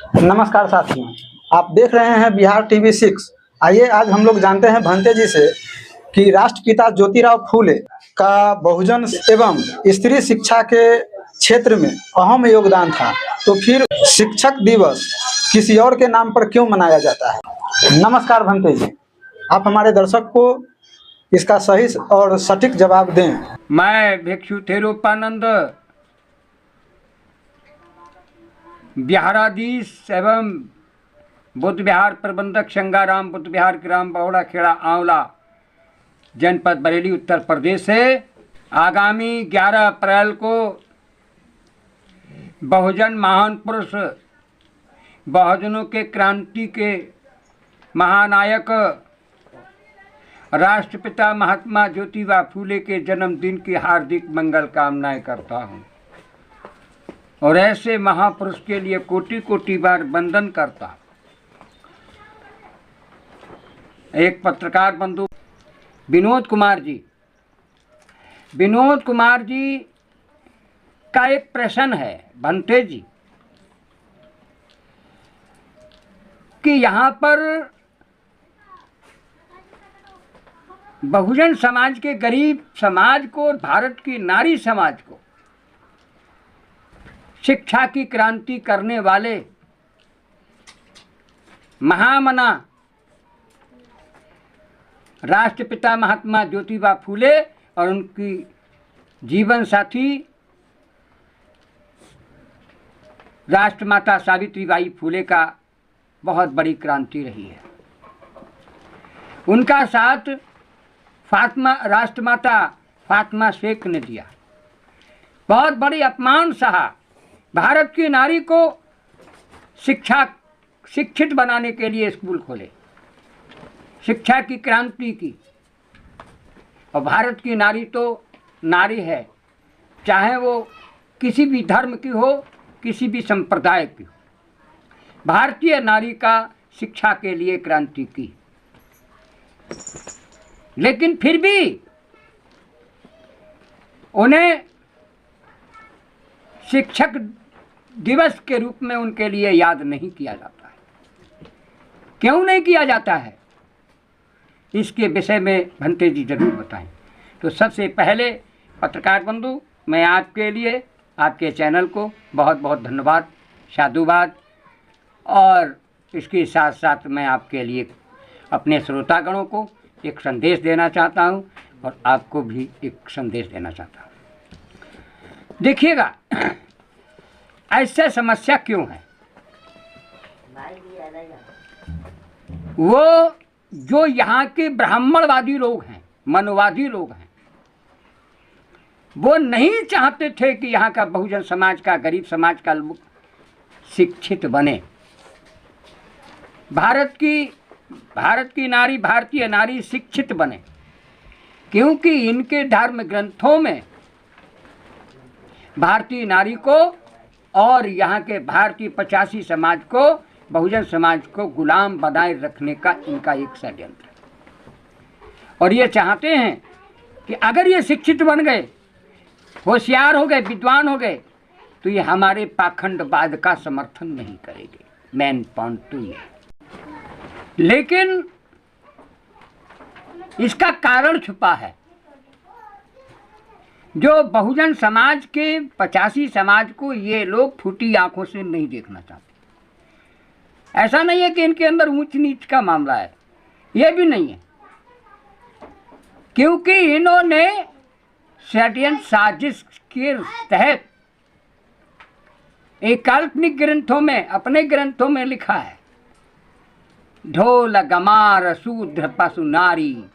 नमस्कार साथियों, आप देख रहे हैं बिहार टीवी 6। आइए आज हम लोग जानते हैं भंते जी से कि राष्ट्रपिता ज्योतिराव फूले का बहुजन एवं स्त्री शिक्षा के क्षेत्र में अहम योगदान था। तो फिर शिक्षक दिवस किसी और के नाम पर क्यों मनाया जाता है? नमस्कार भंते जी, आप हमारे दर्शक को इसका सही और सटीक जवाब दें। मैं भिक्षु थेरोपानंद बिहाराधीश एवं बुद्ध विहार प्रबंधक संगाराम बुद्ध विहार ग्राम बहुड़ा खेड़ा आंवला जनपद बरेली उत्तर प्रदेश से आगामी 11 अप्रैल को बहुजन महान पुरुष बहुजनों के क्रांति के महानायक राष्ट्रपिता महात्मा ज्योतिबा फूले के जन्मदिन की हार्दिक मंगल कामनाएं करता हूं और ऐसे महापुरुष के लिए कोटि कोटि बार वंदन करता हूं। एक पत्रकार बंधु विनोद कुमार जी का एक प्रश्न है भंते जी कि यहाँ पर बहुजन समाज के गरीब समाज को और भारत की नारी समाज को शिक्षा की क्रांति करने वाले महामना राष्ट्रपिता महात्मा ज्योतिबा फूले और उनकी जीवन साथी राष्ट्रमाता सावित्रीबाई फूले का बहुत बड़ी क्रांति रही है। उनका साथ राष्ट्रमाता फातिमा शेख ने दिया। बहुत बड़ी अपमान सहा। भारत की नारी को शिक्षित बनाने के लिए स्कूल खोले, शिक्षा की क्रांति की। और भारत की नारी तो नारी है, चाहे वो किसी भी धर्म की हो, किसी भी संप्रदाय की हो। भारतीय नारी का शिक्षा के लिए क्रांति की, लेकिन फिर भी उन्हें शिक्षक दिवस के रूप में उनके लिए याद नहीं किया जाता है। क्यों नहीं किया जाता है, इसके विषय में भंते जी जरूर बताएं। तो सबसे पहले पत्रकार बंधु, मैं आपके लिए आपके चैनल को बहुत बहुत धन्यवाद, साधुवाद, और इसके साथ साथ मैं आपके लिए अपने श्रोतागणों को एक संदेश देना चाहता हूं और आपको भी एक संदेश देना चाहता हूं। देखिएगा, ऐसे समस्या क्यों है? वो जो यहाँ के ब्राह्मणवादी लोग हैं, मनोवादी लोग हैं, वो नहीं चाहते थे कि यहाँ का बहुजन समाज का, गरीब समाज का लोग शिक्षित बने। भारत की नारी, भारतीय नारी शिक्षित बने, क्योंकि इनके धर्म ग्रंथों में भारतीय नारी को और यहाँ के भारतीय 85 समाज को, बहुजन समाज को गुलाम बनाए रखने का इनका एक षड्यंत्र है। और ये चाहते हैं कि अगर ये शिक्षित बन गए, होशियार हो गए, विद्वान हो गए, तो ये हमारे पाखंडवाद का समर्थन नहीं करेंगे। मेन पॉइंट तो ये। लेकिन इसका कारण छुपा है। जो बहुजन समाज के 85 समाज को ये लोग फूटी आंखों से नहीं देखना चाहते। ऐसा नहीं है कि इनके अंदर ऊंच नीच का मामला है, ये भी नहीं है, क्योंकि इन्होंने षड्यंत्र साजिश के तहत एक काल्पनिक ग्रंथों में, अपने ग्रंथों में लिखा है, ढोल गमार शूद्र पशु नारी,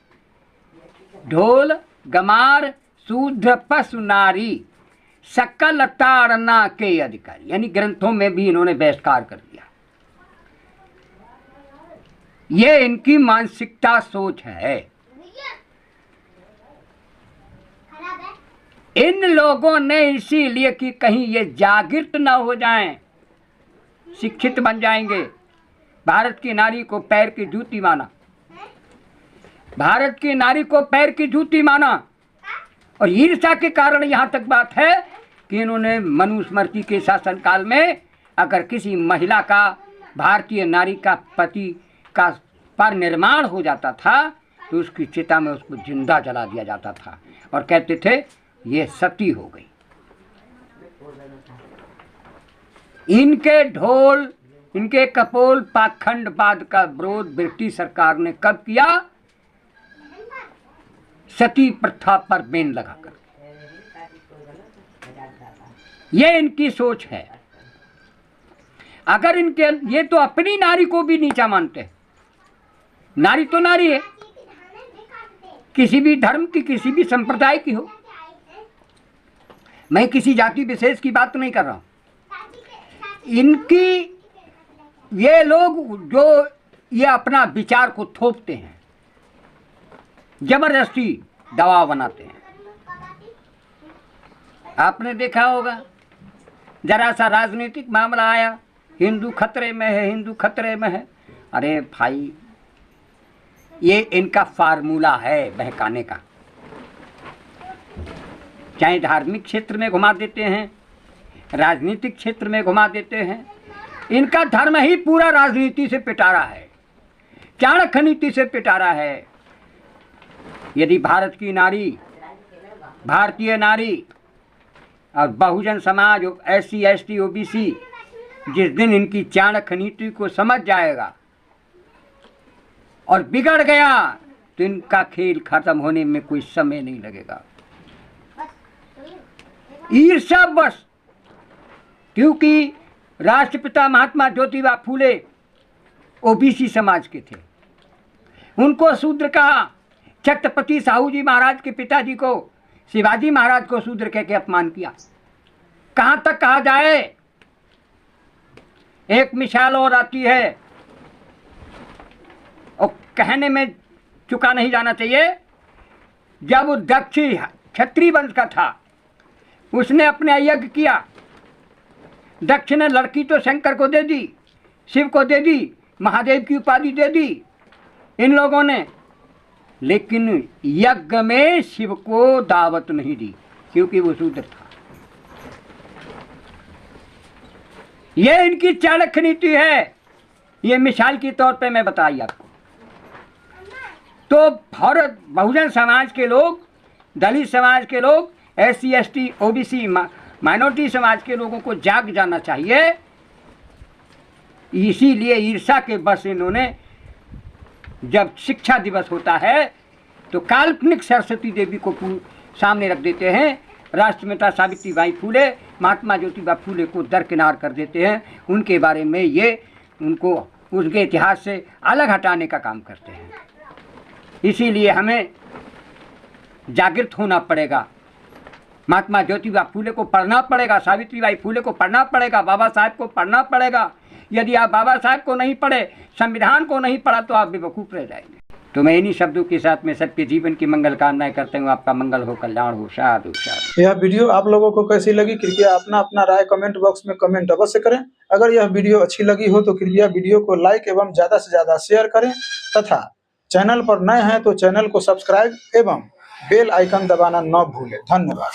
ढोल गमार शूद्र पशु नारी, सकल ताड़ना के अधिकारी। यानी ग्रंथों में भी इन्होंने बहिष्कार कर दिया। ये इनकी मानसिकता सोच है। इन लोगों ने इसीलिए कि कहीं ये जागृत न हो जाएं, शिक्षित बन जाएंगे। भारत की नारी को पैर की जूती माना, भारत की नारी को पैर की जूती माना। और ईर्ष्या के कारण यहाँ तक बात है कि इन्होंने मनुस्मृति के शासनकाल में अगर किसी महिला का भारतीय नारी का पति का पर निर्माण हो जाता था तो उसकी चिता में उसको जिंदा जला दिया जाता था और कहते थे ये सती हो गई। इनके ढोल, इनके कपोल पाखंडवाद का विरोध ब्रिटिश सरकार ने कब किया? सती प्रथा पर बैन लगाकर। ये इनकी सोच है। अगर इनके, ये तो अपनी नारी को भी नीचा मानते हैं। नारी तो नारी है, किसी भी धर्म की, किसी भी संप्रदाय की हो। मैं किसी जाति विशेष की बात नहीं कर रहा हूं। इनकी, ये लोग जो ये अपना विचार को थोपते हैं, जबरदस्ती दबाव बनाते हैं। आपने देखा होगा, जरा सा राजनीतिक मामला आया, हिंदू खतरे में है, हिंदू खतरे में है। अरे भाई, ये इनका फार्मूला है बहकाने का। चाहे धार्मिक क्षेत्र में घुमा देते हैं, राजनीतिक क्षेत्र में घुमा देते हैं। इनका धर्म ही पूरा राजनीति से पिटारा है, चाणक्य नीति से पिटारा है। यदि भारत की नारी, भारतीय नारी और Bahujan Samaj, SC ST OBC जिस दिन इनकी चाणक्य नीति को समझ जाएगा और बिगड़ गया तो इनका खेल खत्म होने में कोई समय नहीं लगेगा। ईर्ष्या बस, क्योंकि राष्ट्रपिता महात्मा ज्योतिबा फूले OBC समाज के थे। उनको शूद्र कहा। छत्रपति साहू जी महाराज के पिताजी को, शिवाजी महाराज को शूद्र कह के अपमान किया। कहां तक कहा जाए? एक मिसाल और आती है और कहने में चुका नहीं जाना चाहिए। जब दक्ष क्षत्रिय वंश का था, उसने अपने यज्ञ किया। दक्ष ने लड़की तो शंकर को दे दी, शिव को दे दी, महादेव की उपाधि दे दी इन लोगों ने, लेकिन यज्ञ में शिव को दावत नहीं दी क्योंकि वो शूद्र था। ये इनकी चाणक्य नीति है। ये मिसाल के तौर पे मैं बताई आपको। तो भारत बहुजन समाज के लोग, दलित समाज के लोग, SC ST OBC माइनॉरिटी समाज के लोगों को जाग जाना चाहिए। इसीलिए ईर्ष्या के बस इन्होंने, जब शिक्षा दिवस होता है तो काल्पनिक सरस्वती देवी को सामने रख देते हैं, राष्ट्रपिता सावित्रीबाई फूले, महात्मा ज्योतिबा फूले को दरकिनार कर देते हैं। उनके बारे में ये उनको उसके इतिहास से अलग हटाने का काम करते हैं। इसीलिए हमें जागृत होना पड़ेगा। महात्मा ज्योतिबा फूले को पढ़ना पड़ेगा, सावित्रीबाई फूले को पढ़ना पड़ेगा, बाबा साहब को पढ़ना पड़ेगा। यदि आप बाबा साहब को नहीं पढ़े, संविधान को नहीं पढ़ा, तो आप बेवकूफ़ रह जाएंगे। तो मैं इन्हीं शब्दों के साथ में सबके जीवन की मंगल कामनाएं करते हूँ। आपका मंगल हो, कल्याण हो, साधु साधु। यह वीडियो आप लोगों को कैसी लगी, कृपया अपना अपना राय कमेंट बॉक्स में कमेंट अवश्य करें। अगर यह वीडियो अच्छी लगी हो तो कृपया वीडियो को लाइक एवं ज़्यादा से ज़्यादा शेयर करें तथा चैनल पर नए हैं तो चैनल को सब्सक्राइब एवं बेल आइकन दबाना न भूलें। धन्यवाद।